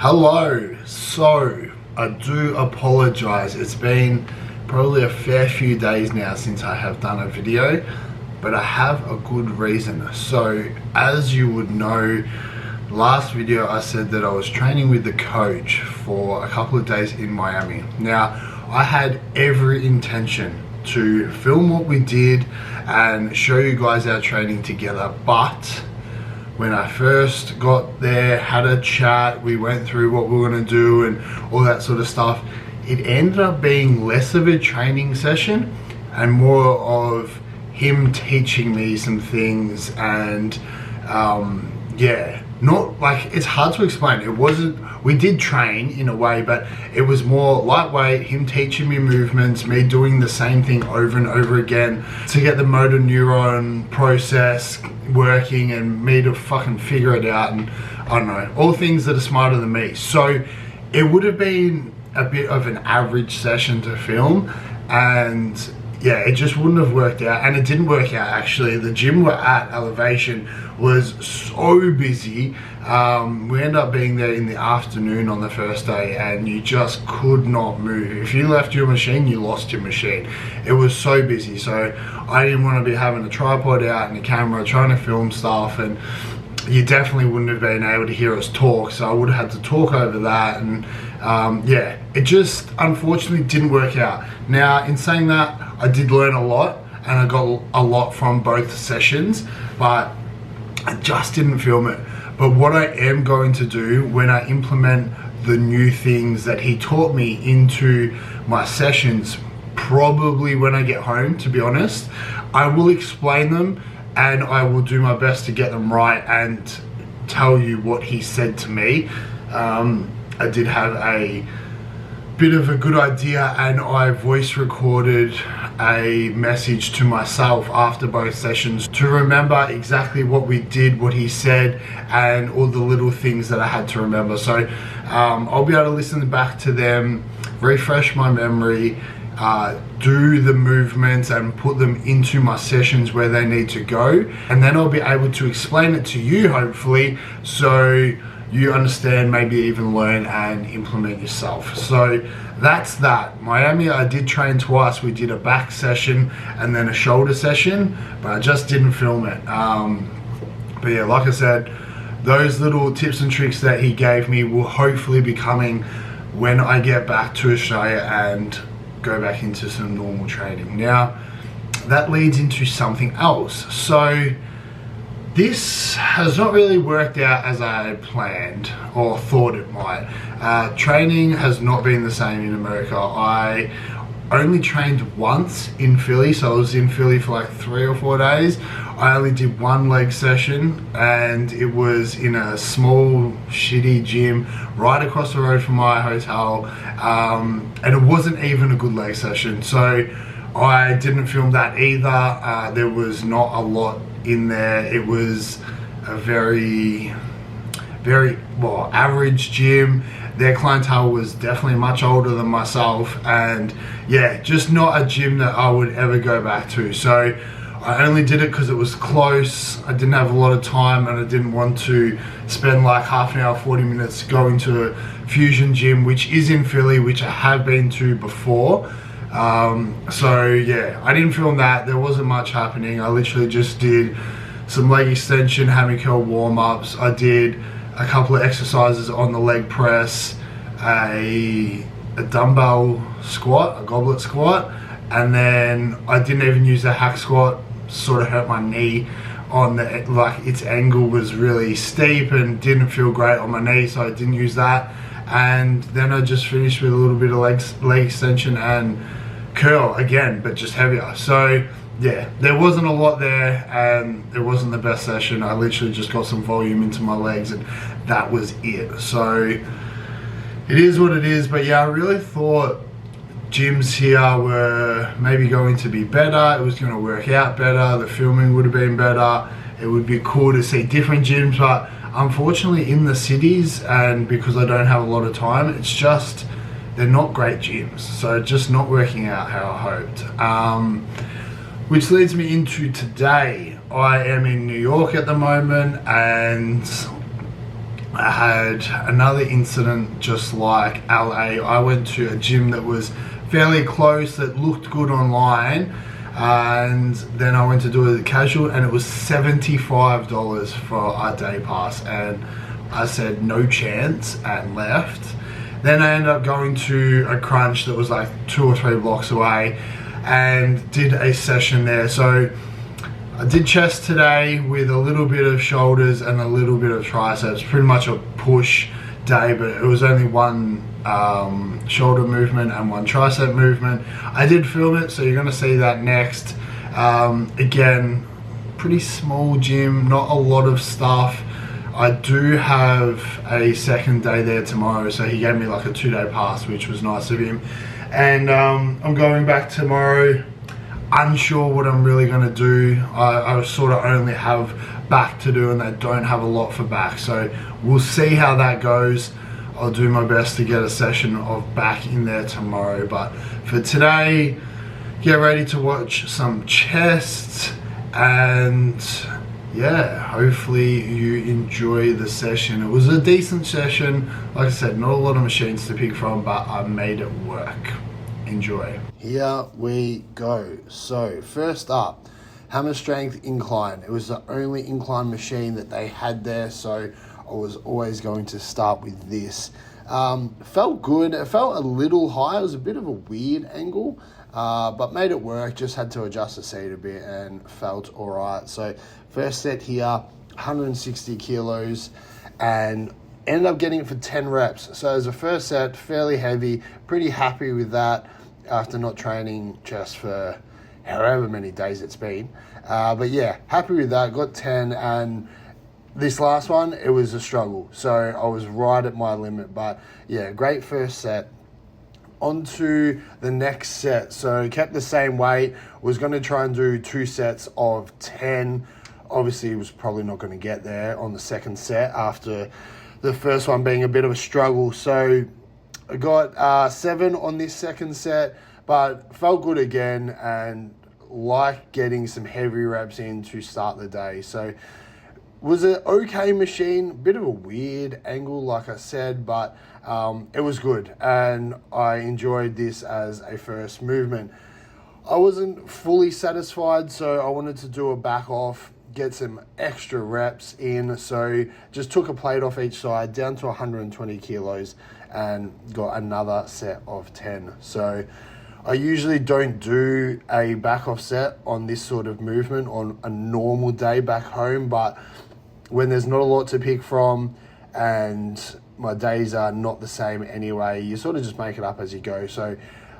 Hello. So I do apologize. It's been probably a fair few days now since I have done a video, but I have a good reason. So as you would know, last video I said that I was training with the coach for a couple of days in Miami. Now I had every intention to film what we did and show you guys our training together, but when I first got there, had a chat, we went through what we were going to do and all that sort of stuff, it ended up being less of a training session and more of him teaching me some things. And yeah, not like, it's hard to explain. It wasn't, we did train in a way, but it was more lightweight, him teaching me movements, me doing the same thing over and over again to get the motor neuron process working and me to fucking figure it out, and I don't know, all things that are smarter than me. So it would have been a bit of an average session to film, and yeah, it just wouldn't have worked out. And it didn't work out actually. The gym we're at, Elevation, was so busy. We ended up being there in the afternoon on the first day and you just could not move. If you left your machine, you lost your machine. It was so busy. So I didn't want to be having a tripod out and a camera trying to film stuff, and you definitely wouldn't have been able to hear us talk. So I would have had to talk over that, and yeah, it just unfortunately didn't work out. Now, in saying that, I did learn a lot and I got a lot from both sessions, but I just didn't film it. But what I am going to do when I implement the new things that he taught me into my sessions, probably when I get home, to be honest, I will explain them and I will do my best to get them right and tell you what he said to me. I did have a bit of a good idea and I voice recorded a message to myself after both sessions to remember exactly what we did, what he said, and all the little things that I had to remember. So I'll be able to listen back to them, refresh my memory, do the movements and put them into my sessions where they need to go, and then I'll be able to explain it to you, hopefully, so you understand, maybe even learn and implement yourself. So that's that. Miami, I did train twice. We did a back session and then a shoulder session, but I just didn't film it. But yeah, like I said, those little tips and tricks that he gave me will hopefully be coming when I get back to Australia and go back into some normal training. Now, that leads into something else. So this has not really worked out as I had planned or thought it might. Training has not been the same in America. I only trained once in Philly, so I was in Philly for like 3 or 4 days. I only did one leg session and it was in a small shitty gym right across the road from my hotel, and it wasn't even a good leg session, so I didn't film that either. There was not a lot in there. It was a very well average gym. Their clientele was definitely much older than myself, and yeah, just not a gym that I would ever go back to. So I only did it because it was close. I didn't have a lot of time and I didn't want to spend like half an hour, 40 minutes going to a fusion gym, which is in Philly, which I have been to before. So yeah, I didn't film that. There wasn't much happening. I literally just did some leg extension, hammy curl warm-ups. I did a couple of exercises on the leg press, a dumbbell squat, a goblet squat, and then I didn't even use the hack squat. Sort of hurt my knee on the, like its angle was really steep and didn't feel great on my knee, so I didn't use that. And then I just finished with a little bit of leg extension and curl again, but just heavier. So yeah, there wasn't a lot there and it wasn't the best session. I literally just got some volume into my legs and that was it. So it is what it is. But yeah, I really thought gyms here were maybe going to be better. It was going to work out better. The filming would have been better. It would be cool to see different gyms, but unfortunately in the cities, and because I don't have a lot of time, it's just, they're not great gyms. So just not working out how I hoped. Which leads me into today. I am in New York at the moment, and I had another incident just like LA. I went to a gym that was fairly close, that looked good online, and then I went to do it casual, and it was $75 for a day pass, and I said no chance and left. Then I ended up going to a crunch that was like 2 or 3 blocks away and did a session there. So I did chest today with a little bit of shoulders and a little bit of triceps, pretty much a push day, but it was only one shoulder movement and one tricep movement. I did film it, so you're gonna see that next. Again, pretty small gym, not a lot of stuff. I do have a second day there tomorrow, so he gave me like a 2-day pass, which was nice of him. And I'm going back tomorrow, unsure what I'm really going to do. I sort of only have back to do, and they don't have a lot for back, so we'll see how that goes. I'll do my best to get a session of back in there tomorrow, but for today, get ready to watch some chest, and yeah, hopefully you enjoy the session. It was a decent session. Like I said, not a lot of machines to pick from, but I made it work. Enjoy. Here we go. So first up, hammer strength incline. It was the only incline machine that they had there, so I was always going to start with this. Felt good. It felt a little high. It was a bit of a weird angle, but made it work. Just had to adjust the seat a bit and felt all right. So first set here, 160 kilos, and ended up getting it for 10 reps. So as a first set, fairly heavy, pretty happy with that after not training chest for however many days it's been. But yeah, happy with that, got 10, and this last one, it was a struggle. So I was right at my limit, but yeah, great first set. On to the next set. So kept the same weight, was going to try and do 2 sets of 10. Obviously, was probably not going to get there on the second set after the first one being a bit of a struggle. So I got 7 on this second set, but felt good again and like getting some heavy reps in to start the day. So was an okay machine, bit of a weird angle like I said, but it was good and I enjoyed this as a first movement. I wasn't fully satisfied, so I wanted to do a back off, get some extra reps in. So just took a plate off each side down to 120 kilos and got another set of 10. So I usually don't do a back off set on this sort of movement on a normal day back home, but when there's not a lot to pick from and my days are not the same anyway, you sort of just make it up as you go. So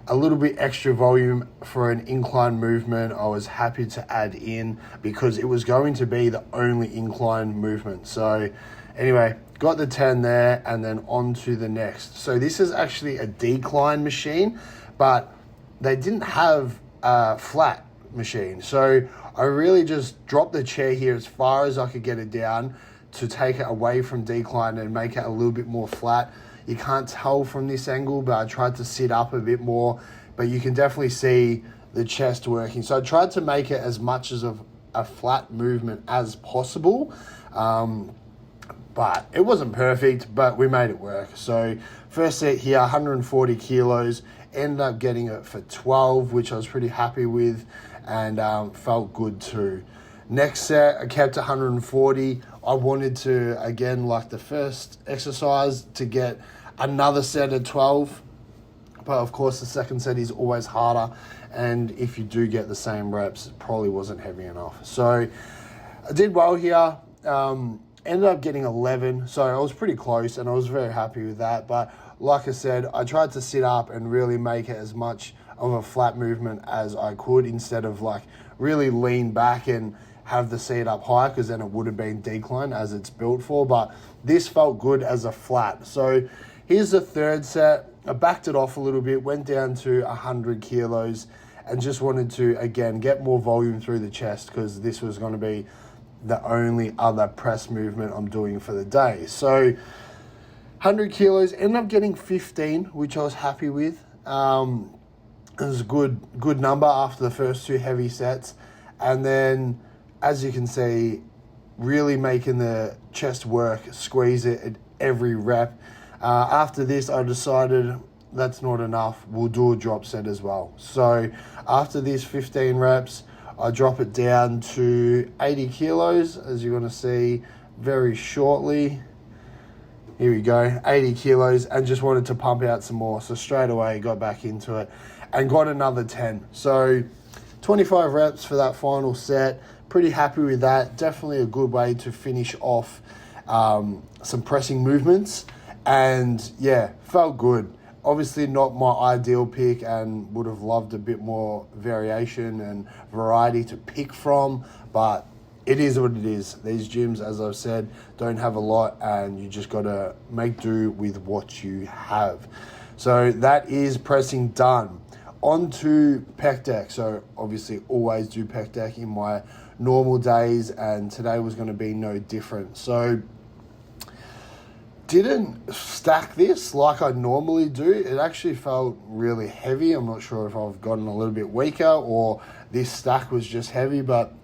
a little bit extra volume for an incline movement I was happy to add in because it was going to be the only incline movement. So anyway, got the 10 there and then on to the next. So this is actually a decline machine, but they didn't have a flat machine. So I really just dropped the chair here as far as I could get it down to take it away from decline and make it a little bit more flat. You can't tell from this angle, but I tried to sit up a bit more, but you can definitely see the chest working. So I tried to make it as much as of a flat movement as possible, but it wasn't perfect, but we made it work. So first set here, 140 kilos, ended up getting it for 12, which I was pretty happy with and felt good too. Next set, I kept 140. I wanted to, again, like the first exercise, to get another set of 12. But of course, the second set is always harder. And if you do get the same reps, it probably wasn't heavy enough. So I did well here. Ended up getting 11. So I was pretty close and I was very happy with that. But like I said, I tried to sit up and really make it as much of a flat movement as I could instead of like really lean back and have the seat up high, because then it would have been decline as it's built for. But this felt good as a flat. So here's the third set. I backed it off a little bit, went down to 100 kilos and just wanted to, again, get more volume through the chest because this was going to be the only other press movement I'm doing for the day. So 100 kilos, ended up getting 15, which I was happy with. It was a good number after the first 2 heavy sets. And then, as you can see, really making the chest work, squeeze it at every rep. After this, I decided that's not enough. We'll do a drop set as well. So after these 15 reps, I drop it down to 80 kilos, as you're going to see very shortly. Here we go, 80 kilos, and just wanted to pump out some more. So straight away, got back into it and got another 10. So 25 reps for that final set. Pretty happy with that. Definitely a good way to finish off some pressing movements. And yeah, felt good. Obviously not my ideal pick and would have loved a bit more variation and variety to pick from, but it is what it is. These gyms, as I've said, don't have a lot, and you just got to make do with what you have. So that is pressing done. On to pec deck. So obviously always do pec deck in my normal days, and today was going to be no different. So didn't stack this like I normally do. It actually felt really heavy. I'm not sure if I've gotten a little bit weaker or this stack was just heavy, but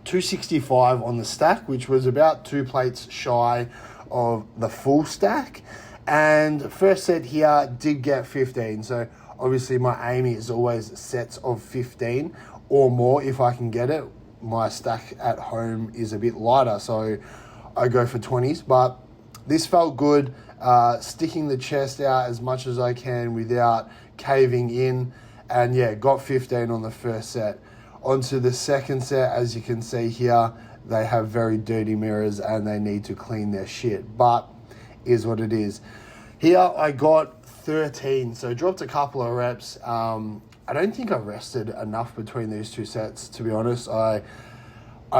265 on the stack, which was about 2 plates shy of the full stack. And first set here did get 15. So obviously my aim is always sets of 15 or more if I can get it. My stack at home is a bit lighter, so I go for 20s, but this felt good, sticking the chest out as much as I can without caving in. And yeah, got 15 on the first set. Onto the second set, as you can see here, they have very dirty mirrors and they need to clean their shit, but is what it is. Here I got 13, so dropped a couple of reps. I don't think I rested enough between these two sets, to be honest. I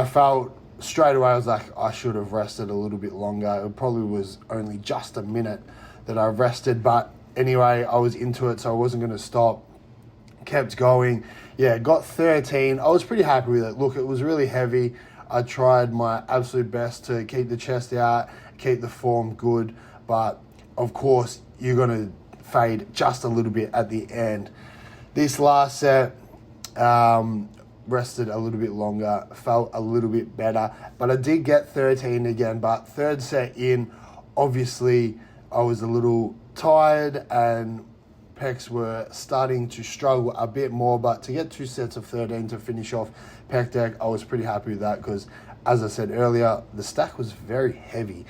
felt straight away, I was like, I should have rested a little bit longer. It probably was only just a minute that I rested, but anyway, I was into it, so I wasn't going to stop. Kept going. Yeah, got 13. I was pretty happy with it. Look, it was really heavy. I tried my absolute best to keep the chest out, keep the form good, but of course, you're going to fade just a little bit at the end. This last set, rested a little bit longer, felt a little bit better, but I did get 13 again. But third set in, obviously I was a little tired and pecs were starting to struggle a bit more, but to get 2 sets of 13 to finish off pec deck, I was pretty happy with that because, as I said earlier, the stack was very heavy.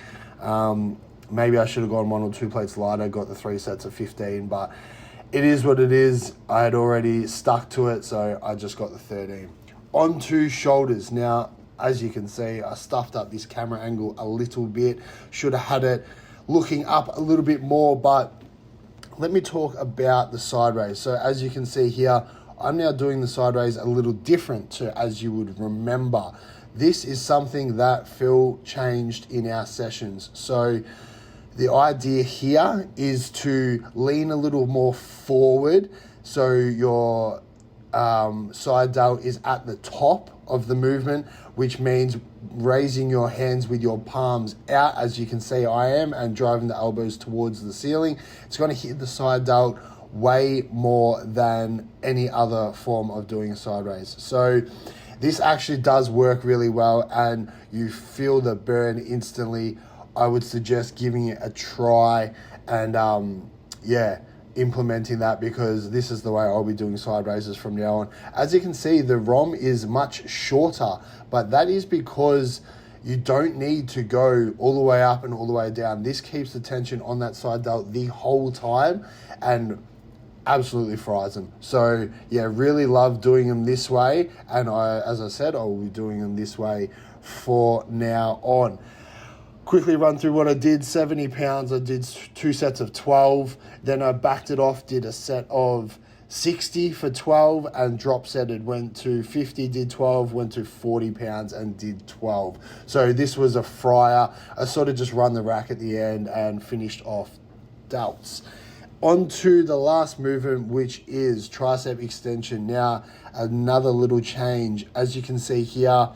Maybe I should have gone 1 or 2 plates lighter, got the 3 sets of 15, but it is what it is. I had already stuck to it, so I just got the 13. On to shoulders. Now, as you can see, I stuffed up this camera angle a little bit. Should have had it looking up a little bit more, but let me talk about the side raise. So as you can see here, I'm now doing the side raise a little different to as you would remember. This is something that Phil changed in our sessions. So the idea here is to lean a little more forward so your side delt is at the top of the movement, which means raising your hands with your palms out, as you can see I am, and driving the elbows towards the ceiling. It's going to hit the side delt way more than any other form of doing a side raise. So this actually does work really well and you feel the burn instantly. I would suggest giving it a try and implementing that, because this is the way I'll be doing side raises from now on. As you can see, the ROM is much shorter, but that is because you don't need to go all the way up and all the way down. This keeps the tension on that side delt the whole time and absolutely fries them. So yeah, really love doing them this way, and as I said, I will be doing them this way for now on. Quickly run through what I did. 70 pounds, I did 2 sets of 12. Then I backed it off, did a set of 60 for 12 and drop set it, went to 50, did 12, went to 40 pounds and did 12. So this was a fryer. I sort of just run the rack at the end and finished off delts. On to the last movement, which is tricep extension. Now, another little change. As you can see here,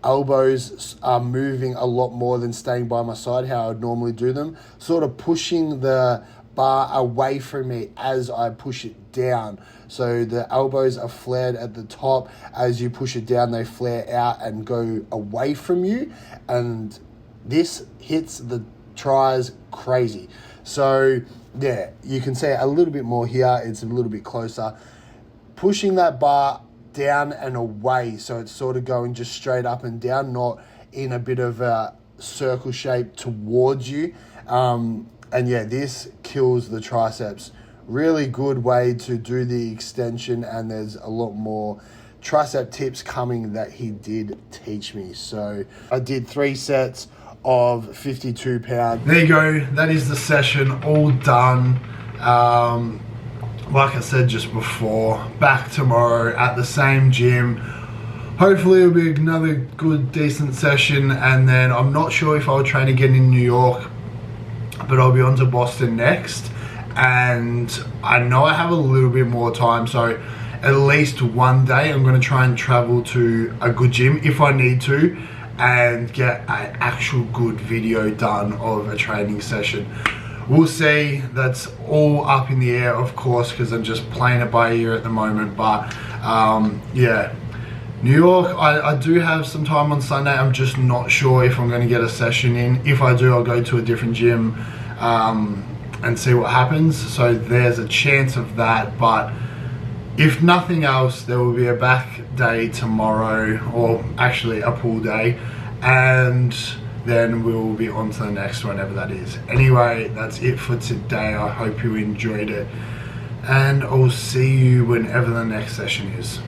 elbows are moving a lot more than staying by my side, how I would normally do them. Sort of pushing the bar away from me as I push it down. So the elbows are flared at the top. As you push it down, they flare out and go away from you. And this hits the tries crazy. So yeah, you can see it a little bit more here. It's a little bit closer. Pushing that bar down and away, so it's sort of going just straight up and down, not in a bit of a circle shape towards you. And yeah, this kills the triceps. Really good way to do the extension, and there's a lot more tricep tips coming that he did teach me. So I did 3 sets of 52 pounds. There you go, that is the session all done. Like I said just before, back tomorrow at the same gym. Hopefully it'll be another good decent session, and then I'm not sure if I'll train again in New York, but I'll be on to Boston next, and I know I have a little bit more time, so at least one day I'm going to try and travel to a good gym if I need to, and get an actual good video done of a training session. We'll see. That's all up in the air, of course, because I'm just playing it by ear at the moment. But yeah, New York, I do have some time on Sunday. I'm just not sure if I'm going to get a session in. If I do, I'll go to a different gym and see what happens. So there's a chance of that. But if nothing else, there will be a back day tomorrow, or actually a pull day, and then we'll be on to the next, whenever that is. Anyway, that's it for today. I hope you enjoyed it, and I'll see you whenever the next session is.